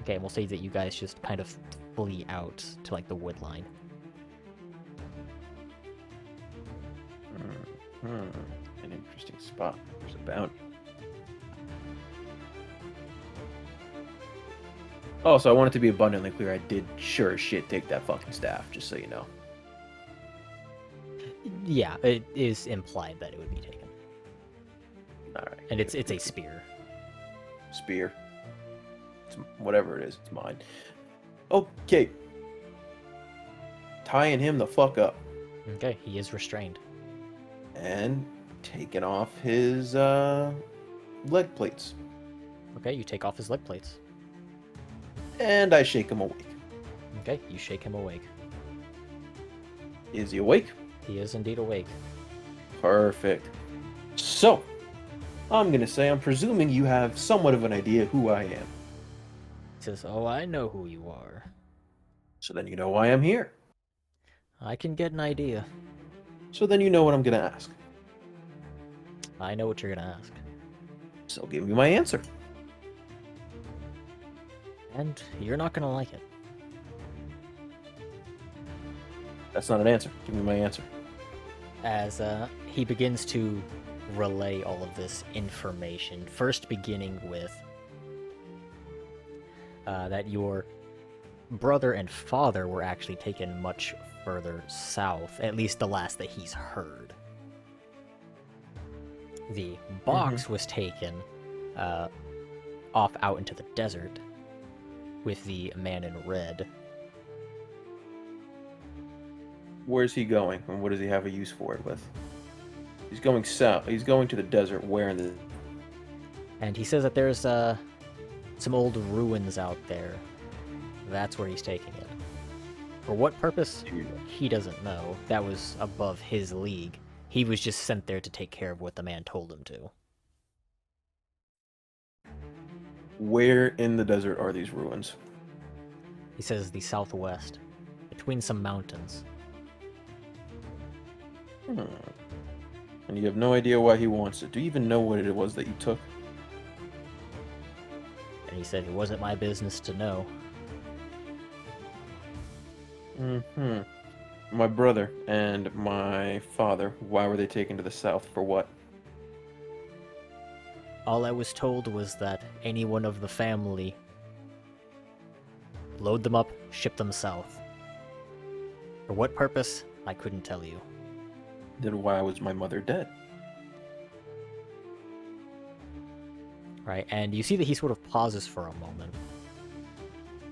Okay, and we'll say that you guys just kind of flee out to, like, the wood line. An interesting spot. There's a bounty. Oh, so I want it to be abundantly clear. I did sure as shit take that fucking staff, just so you know. Yeah, it is implied that it would be taken. Alright. And it's a spear. Spear. It's, whatever it is, it's mine. Okay. Tying him the fuck up. Okay, he is restrained. And taking off his leg plates. Okay, you take off his leg plates. And I shake him awake. Okay, you shake him awake. Is he awake? He is indeed awake. Perfect. So, I'm gonna say I'm presuming you have somewhat of an idea who I am. He says, "Oh, I know who you are. So then you know why I'm here. I can get an idea. So then you know what I'm gonna ask. I know what you're gonna ask. So give me my answer. And you're not gonna like it." That's not an answer. Give me my answer. As he begins to relay all of this information, first beginning with that your brother and father were actually taken much further south, at least the last that he's heard. The box was taken off out into the desert with the man in red. Where's he going, and what does he have a use for it with? He's going south. He's going to the desert. Where in the... And he says that there's some old ruins out there. That's where he's taking it. For what purpose? He doesn't know. That was above his league. He was just sent there to take care of what the man told him to. Where in the desert are these ruins? He says the southwest, between some mountains. And you have no idea why he wants it. Do you even know what it was that you took? And he said it wasn't my business to know. My brother and my father, why were they taken to the south? For what? All I was told was that anyone of the family, load them up, ship them south. For what purpose, I couldn't tell you. Then why was my mother dead? Right, and you see that he sort of pauses for a moment,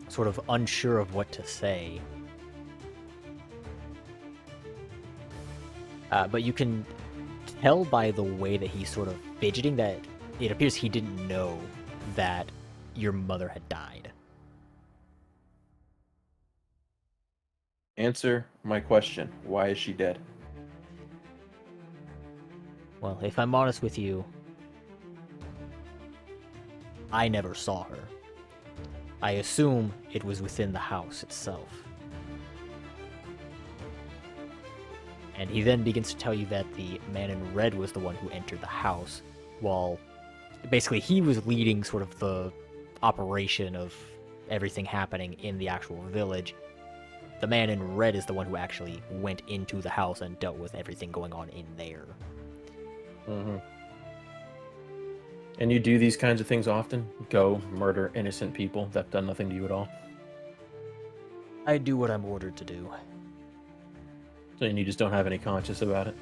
sort of unsure of what to say. But you can tell by the way that he's sort of fidgeting that it appears he didn't know that your mother had died. Answer my question. Why is she dead? Well, if I'm honest with you, I never saw her. I assume it was within the house itself. And he then begins to tell you that the man in red was the one who entered the house, while basically he was leading sort of the operation of everything happening in the actual village. The man in red is the one who actually went into the house and dealt with everything going on in there. And you do these kinds of things often? Go murder innocent people that have done nothing to you at all? I do what I'm ordered to do. And you just don't have any conscience about it?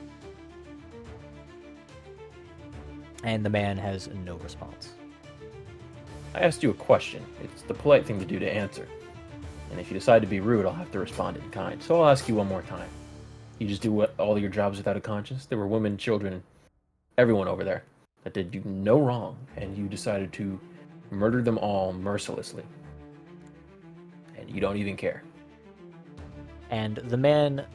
And the man has no response. I asked you a question. It's the polite thing to do to answer. And if you decide to be rude, I'll have to respond in kind. So I'll ask you one more time. You just do all your jobs without a conscience? There were women, children, everyone over there that did you no wrong, and you decided to murder them all mercilessly. And you don't even care. And the man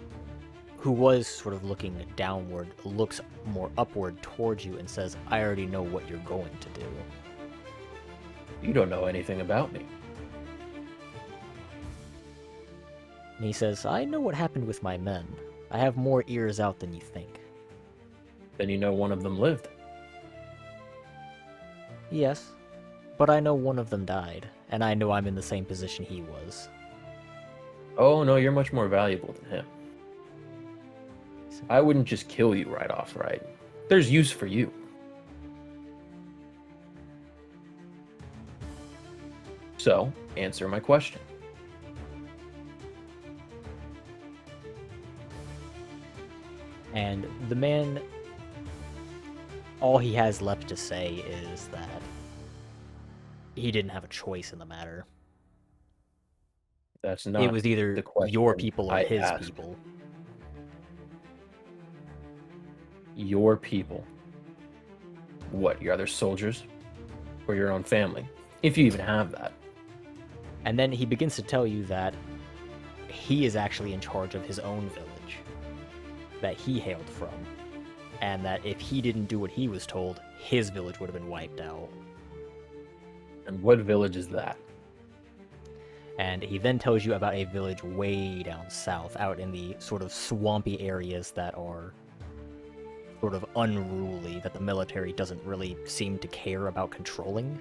who was sort of looking downward looks more upward towards you and says, I already know what you're going to do. You don't know anything about me. And he says, I know what happened with my men. I have more ears out than you think. Then you know one of them lived. Yes, but I know one of them died. and I know I'm in the same position he was. Oh, no, you're much more valuable than him. I wouldn't just kill you right off, right? There's use for you. So, answer my question. And the man, all he has left to say is that he didn't have a choice in the matter. That's not It was either the question your people or I his asked. people. Your people. What, your other soldiers? Or your own family? If you even have that. And then he begins to tell you that he is actually in charge of his own village that he hailed from, and that if he didn't do what he was told, his village would have been wiped out. And what village is that? And he then tells you about a village way down south, out in the sort of swampy areas that are sort of unruly, that the military doesn't really seem to care about controlling.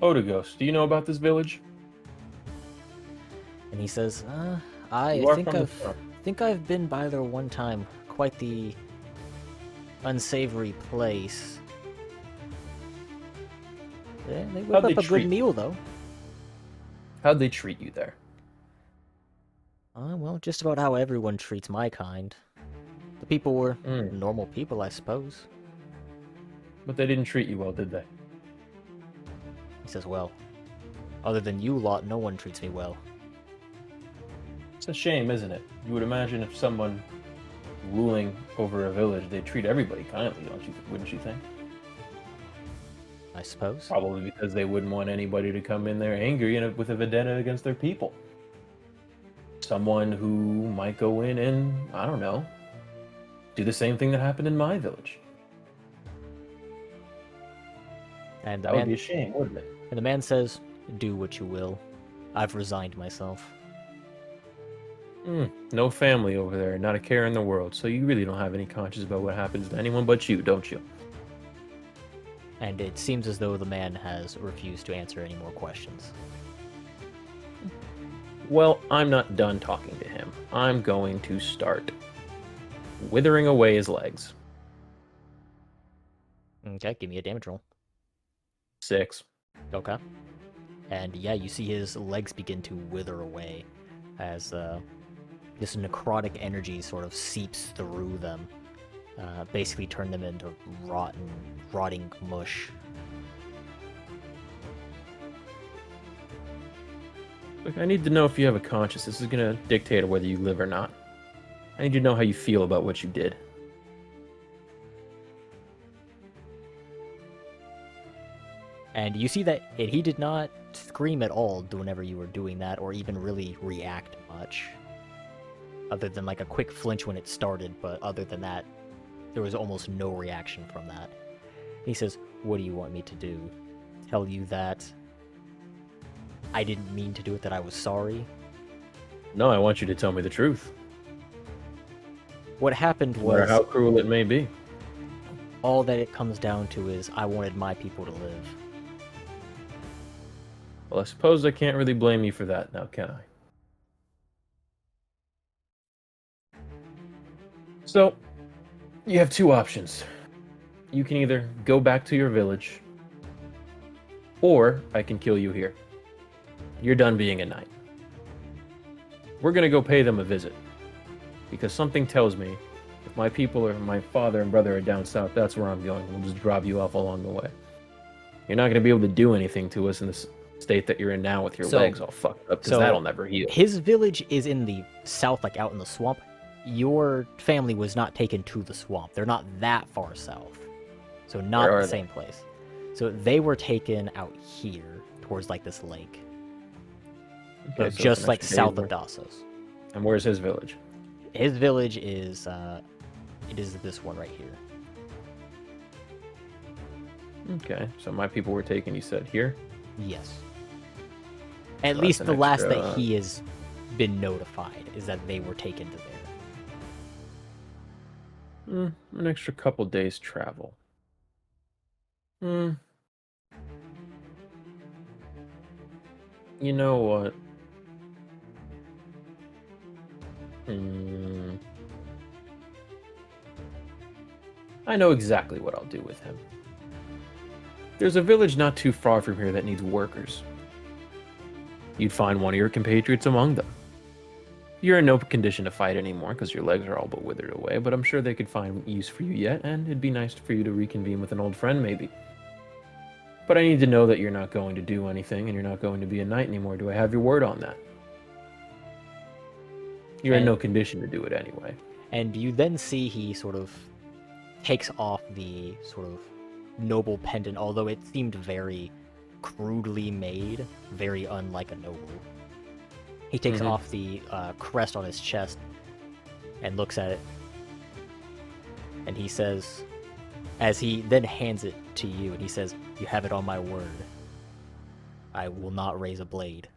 Odagos, do you know about this village? And he says, You I are think from the front. think I've been by there one time. Quite the unsavory place. They whip How'd up they a treat good meal, though. How'd they treat you there? Well, just about how everyone treats my kind. The people were normal people, I suppose. But they didn't treat you well, did they? He says, well, other than you lot, no one treats me well. It's a shame, isn't it? You would imagine if someone ruling over a village, they'd treat everybody kindly, wouldn't you think? I suppose. Probably because they wouldn't want anybody to come in there angry and with a vendetta against their people. Someone who might go in and, I don't know, do the same thing that happened in my village. And That would be a shame, wouldn't it? And the man says, do what you will. I've resigned myself. No family over there, not a care in the world, so you really don't have any conscience about what happens to anyone but you, don't you? And it seems as though the man has refused to answer any more questions. Well, I'm not done talking to him. I'm going to start withering away his legs. Okay, give me a damage roll. 6. Okay. And yeah, you see his legs begin to wither away as this necrotic energy sort of seeps through them, basically turn them into rotting mush. Look, I need to know if you have a conscience. This is going to dictate whether you live or not. I need to know how you feel about what you did. And you see that he did not scream at all whenever you were doing that, or even really react much. Other than like a quick flinch when it started, but other than that, there was almost no reaction from that. He says, what do you want me to do? Tell you that I didn't mean to do it, that I was sorry? No, I want you to tell me the truth. What happened No matter was, how cruel it may be. all that it comes down to is I wanted my people to live. Well, I suppose I can't really blame you for that now, can I? So, you have two options. You can either go back to your village, or I can kill you here. You're done being a knight. We're gonna go pay them a visit, because something tells me if my people or my father and brother are down south, that's where I'm going. We'll just drop you off along the way. You're not gonna be able to do anything to us in this state that you're in now with your legs all fucked up, because that'll never heal. His village is in the south, like out in the swamp. Your family was not taken to the swamp. They're not that far south. So not the same place. So they were taken out here towards like this lake. Okay, So just like south of Dassos. And where's his village? His village is it is this one right here. Okay, so my people were taken, you said, here? Yes. At So least that's the an last extra- that he has been notified is that they were taken to there. An extra couple days travel. Hmm. You know what? Hmm. I know exactly what I'll do with him. There's a village not too far from here that needs workers. You'd find one of your compatriots among them. You're in no condition to fight anymore because your legs are all but withered away, but I'm sure they could find use for you yet, and it'd be nice for you to reconvene with an old friend, maybe. But I need to know that you're not going to do anything and you're not going to be a knight anymore. Do I have your word on that? You're in And no condition to do it anyway. and you then see he sort of takes off the sort of noble pendant, although it seemed very crudely made, very unlike a noble. He takes off the crest on his chest and looks at it, and he says, as he then hands it to you, and he says, "You have it on my word. I will not raise a blade."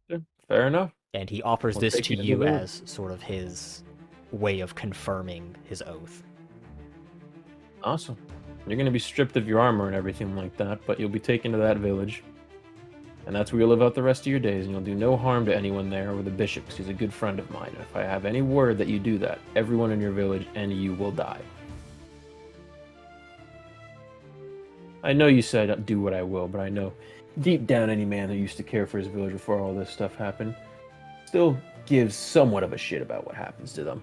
Yeah, fair enough. And he offers We'll this take to it as a you win. as sort of his way of confirming his oath. Awesome. You're going to be stripped of your armor and everything like that, but you'll be taken to that village. And that's where you'll live out the rest of your days, and you'll do no harm to anyone there or the bishop, because he's a good friend of mine. If I have any word that you do that, everyone in your village and you will die. I know you said do what I will, but I know deep down any man who used to care for his village before all this stuff happened still gives somewhat of a shit about what happens to them.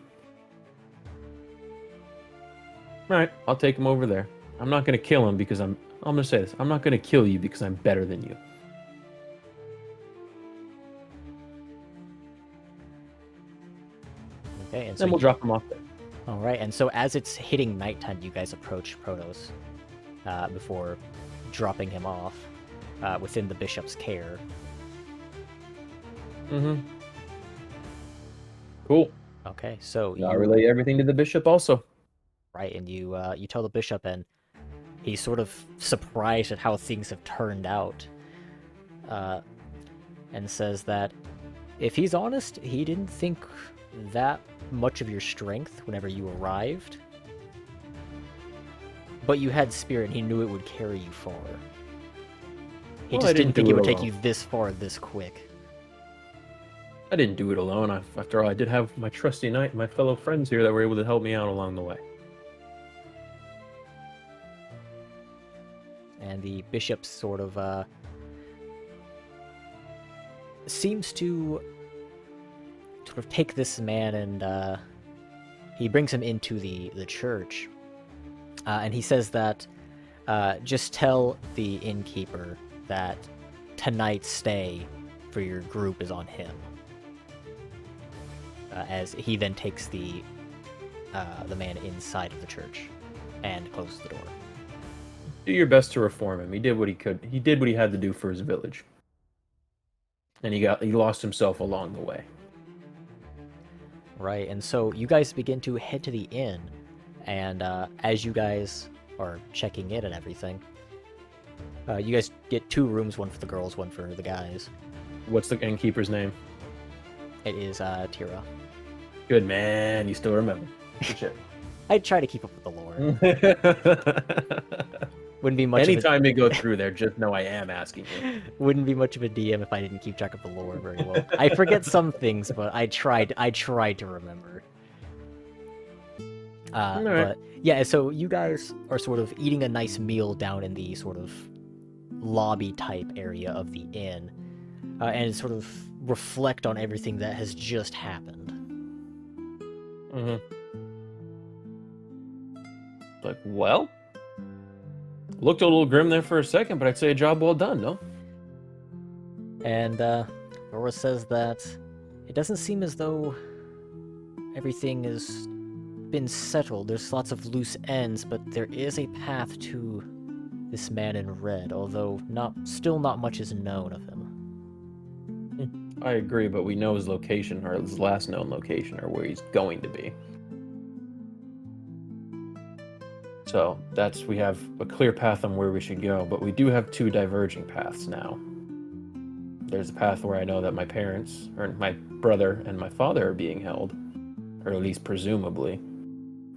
Alright, I'll take him over there. I'm not going to kill him because I'm going to say this. I'm not going to kill you because I'm better than you. Okay, and so Then we'll drop him off there. all right, and so as it's hitting nighttime, you guys approach Protos before dropping him off within the bishop's care. Mm-hmm. Cool. Okay, so I'll you relay everything to the bishop also. right, and you tell the bishop, and he's sort of surprised at how things have turned out, and says that if he's honest, he didn't think that much of your strength whenever you arrived, but you had spirit, and he knew it would carry you far. He Well, just I didn't didn't think do it it would take alone. you this far this quick. I didn't do it alone. After all, I did have my trusty knight and my fellow friends here that were able to help me out along the way. And the bishop sort of seems to sort of take this man, and he brings him into the church, and he says that just tell the innkeeper that tonight's stay for your group is on him. As he then takes the man inside of the church and closes the door. Do your best to reform him. He did what he could. He did what he had to do for his village. And he lost himself along the way. Right, and so you guys begin to head to the inn, and as you guys are checking in and everything, you guys get 2 rooms, one for the girls, one for the guys. What's the innkeeper's name? It is Tira. Good man. You still remember. Good shit. I try to keep up with the lore. Wouldn't be much. Anytime you go through there, just know I am asking you. Wouldn't be much of a DM if I didn't keep track of the lore very well. I forget some things, but I tried to remember. Alright. But yeah, so you guys are sort of eating a nice meal down in the sort of lobby type area of the inn, and sort of reflect on everything that has just happened. Mm-hmm. Like, well, looked a little grim there for a second, but I'd say a job well done, no? And Laura says that it doesn't seem as though everything has been settled. There's lots of loose ends, but there is a path to this man in red, although still not much is known of him. I agree, but we know his location, or his last known location, or where he's going to be. So we have a clear path on where we should go, but we do have 2 diverging paths now. There's a path where I know that my parents, or my brother and my father are being held, or at least presumably.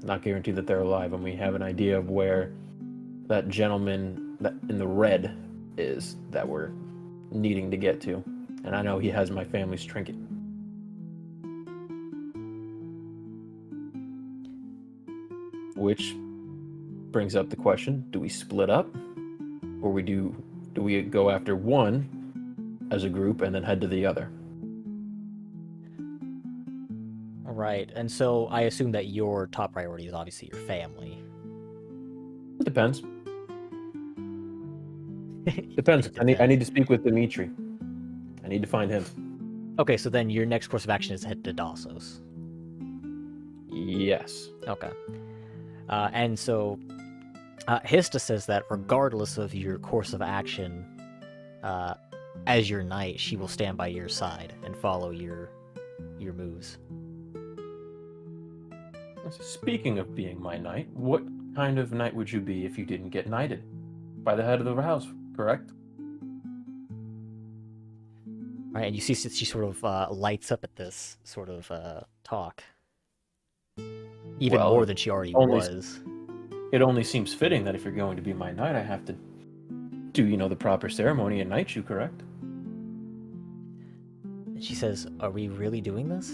Not guaranteed that they're alive, and we have an idea of where that gentleman that in the red is that we're needing to get to. And I know he has my family's trinket. Which brings up the question, do we split up? Or do we go after one as a group and then head to the other? All right, and so I assume that your top priority is obviously your family. It depends. Depends. I need to speak with Dimitri. I need to find him. Okay, so then your next course of action is head to Dassos. Yes. Okay. And so Hista says that regardless of your course of action, as your knight, she will stand by your side and follow your moves. Speaking of being my knight, what kind of knight would you be if you didn't get knighted? By the head of the house, correct? Right, and you see she sort of lights up at this sort of talk. Even more than she already was. It only seems fitting that if you're going to be my knight, I have to do, the proper ceremony and knight you, correct? And she says, are we really doing this?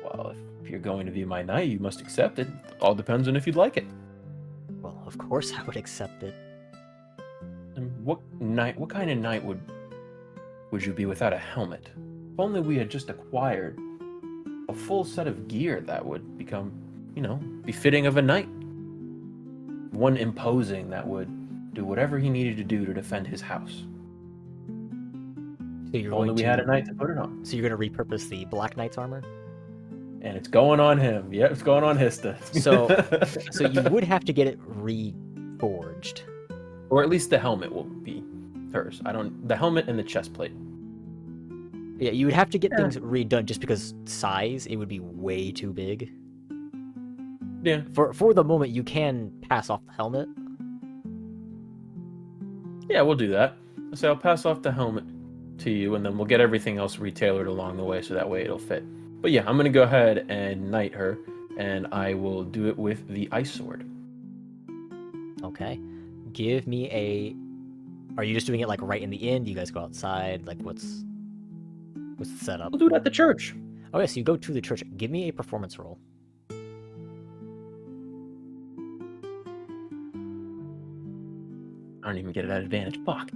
Well, if you're going to be my knight, you must accept it. All depends on if you'd like it. Well, of course I would accept it. And what kind of knight would you be without a helmet? If only we had just acquired a full set of gear that would become, befitting of a knight. One imposing that would do whatever he needed to do to defend his house. So you're we had a knight to put it on. So you're going to repurpose the Black Knight's armor? And it's going on him. Yep, it's going on Hista. So you would have to get it reforged. Or at least the helmet will be hers. The helmet and the chest plate. Yeah, you would have to get things redone just because size, it would be way too big. Yeah. For the moment, you can pass off the helmet. Yeah, we'll do that. So I'll pass off the helmet to you, and then we'll get everything else retailored along the way, so that way it'll fit. But yeah, I'm going to go ahead and knight her, and I will do it with the ice sword. Okay. Give me a... Are you just doing it like right in the inn? Do you guys go outside? Like what's the setup? We'll do it at the church. Okay, so you go to the church. Give me a performance roll. I don't even get it at advantage. Fuck.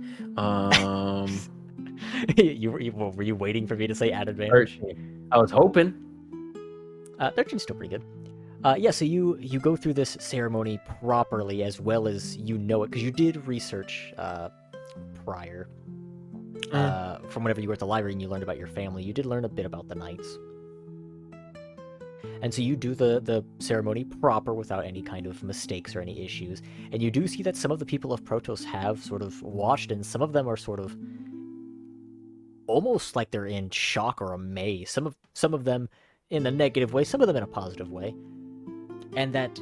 Were you waiting for me to say at advantage? 13. I was hoping. 13's still pretty good. Yeah, so you go through this ceremony properly as well as you know it, because you did research prior. From whenever you were at the library and you learned about your family, you did learn a bit about the knights. And so you do the ceremony proper without any kind of mistakes or any issues. And you do see that some of the people of Protos have sort of watched, and some of them are sort of almost like they're in shock or amaze. Some of them in a negative way, some of them in a positive way. And that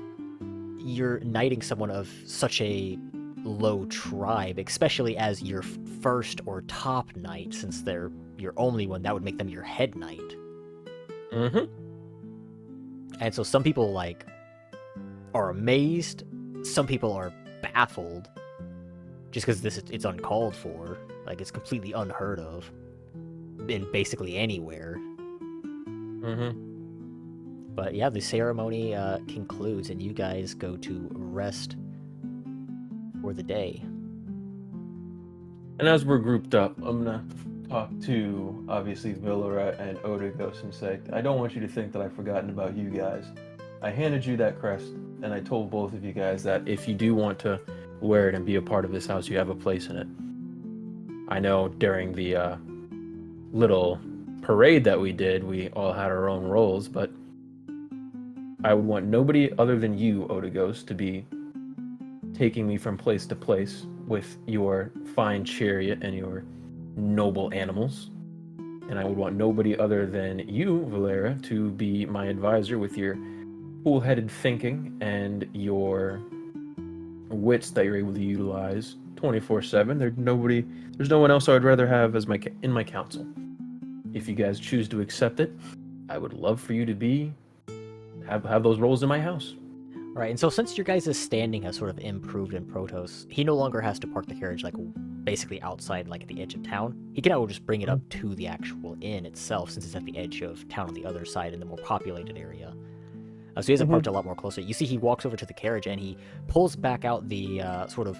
you're knighting someone of such a low tribe, especially as your first or top knight, since they're your only one, that would make them your head knight. Mm-hmm. And so some people are amazed, some people are baffled, just because it's uncalled for. Like, it's completely unheard of in basically anywhere. Mm-hmm. But yeah, the ceremony concludes, and you guys go to rest for the day. And as we're grouped up, I'm gonna talk to, obviously, Villeret and Odigos and say, I don't want you to think that I've forgotten about you guys. I handed you that crest, and I told both of you guys that if you do want to wear it and be a part of this house, you have a place in it. I know during the little parade that we did, we all had our own roles, but I would want nobody other than you, Odigos, to be taking me from place to place with your fine chariot and your noble animals. And I would want nobody other than you, Valera, to be my advisor with your cool-headed thinking and your wits that you're able to utilize 24/7. There's no one else I would rather have as in my council. If you guys choose to accept it, I would love for you to have those roles in my house. Right, and so since your guys' standing has sort of improved in Protos, he no longer has to park the carriage like basically outside, like at the edge of town. He can now just bring it up to the actual inn itself, since it's at the edge of town on the other side in the more populated area. So he has it parked a lot more closer. You see, he walks over to the carriage and he pulls back out the sort of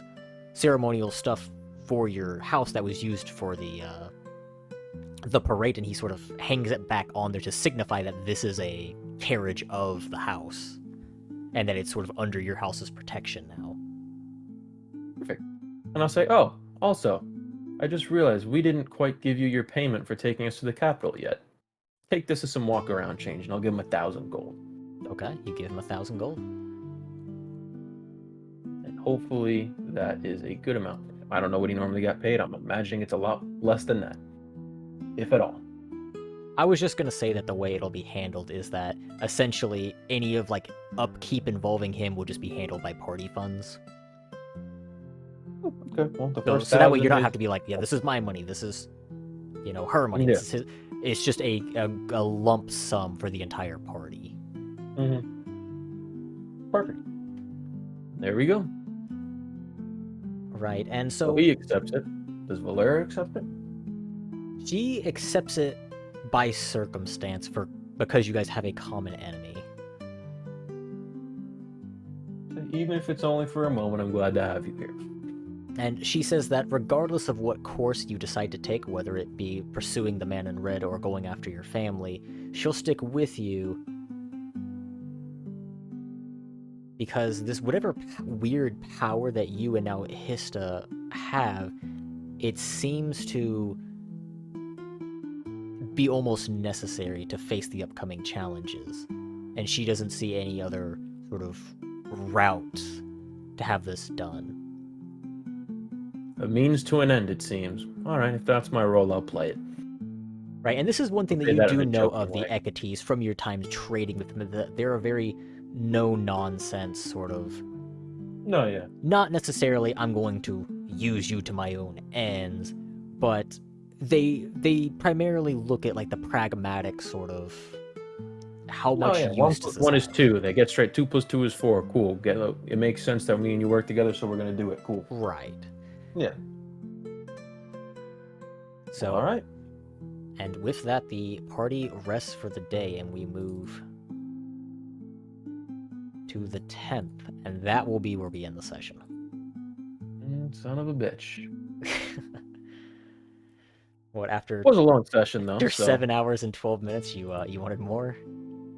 ceremonial stuff for your house that was used for the parade, and he sort of hangs it back on there to signify that this is a carriage of the house, and that it's sort of under your house's protection now. Perfect. And I'll say, oh, also, I just realized we didn't quite give you your payment for taking us to the capital yet. Take this as some walk-around change, and I'll give him 1,000 gold. Okay, you give him 1,000 gold. And hopefully that is a good amount. I don't know what he normally got paid. I'm imagining it's a lot less than that, if at all. I was just going to say that the way it'll be handled is that essentially any of like upkeep involving him will just be handled by party funds. Okay, well, the first So that way you 1,000 don't is- have to be like, yeah, this is my money, this is, you know, her money. Yeah. This is his. It's just a lump sum for the entire party. Perfect. There we go. Right, and So so he accepts it. Does Valera accept it? she accepts it by circumstance because you guys have a common enemy. Even if it's only for a moment, I'm glad to have you here. And she says that regardless of what course you decide to take, whether it be pursuing the man in red or going after your family, she'll stick with you because this whatever weird power that you and now Hista have, it seems to be almost necessary to face the upcoming challenges, and she doesn't see any other sort of route to have this done. A means to an end, it seems. All right, if that's my role, I'll play it. Right, and this is one thing that Say you that in do a know joking of the way. Eketes from your times trading with them, that they're a very no-nonsense sort of, No, yeah. not necessarily I'm going to use you to my own ends, but they primarily look at like the pragmatic sort of how much yeah. use to 1 is society. 2. They get straight. 2 + 2 is 4. Cool. It makes sense that me and you work together, so we're gonna do it. Cool. Right. Yeah. So, All right. and with that, the party rests for the day, and we move to the 10th, and that will be where we end the session. Son of a bitch. What, after It was a long session though. after so 7 hours and 12 minutes, you wanted more?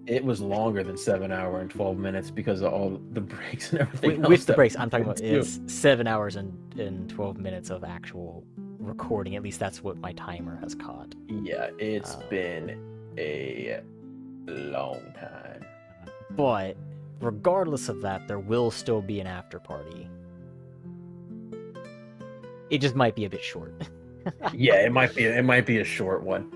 It was longer than 7 hours and 12 minutes because of all the breaks and everything. With else the that breaks, we I'm talking did, about too. is 7 hours and 12 minutes of actual recording. At least that's what my timer has caught. Yeah, it's been a long time. But regardless of that, there will still be an after party. It just might be a bit short. Yeah, it might be a short one.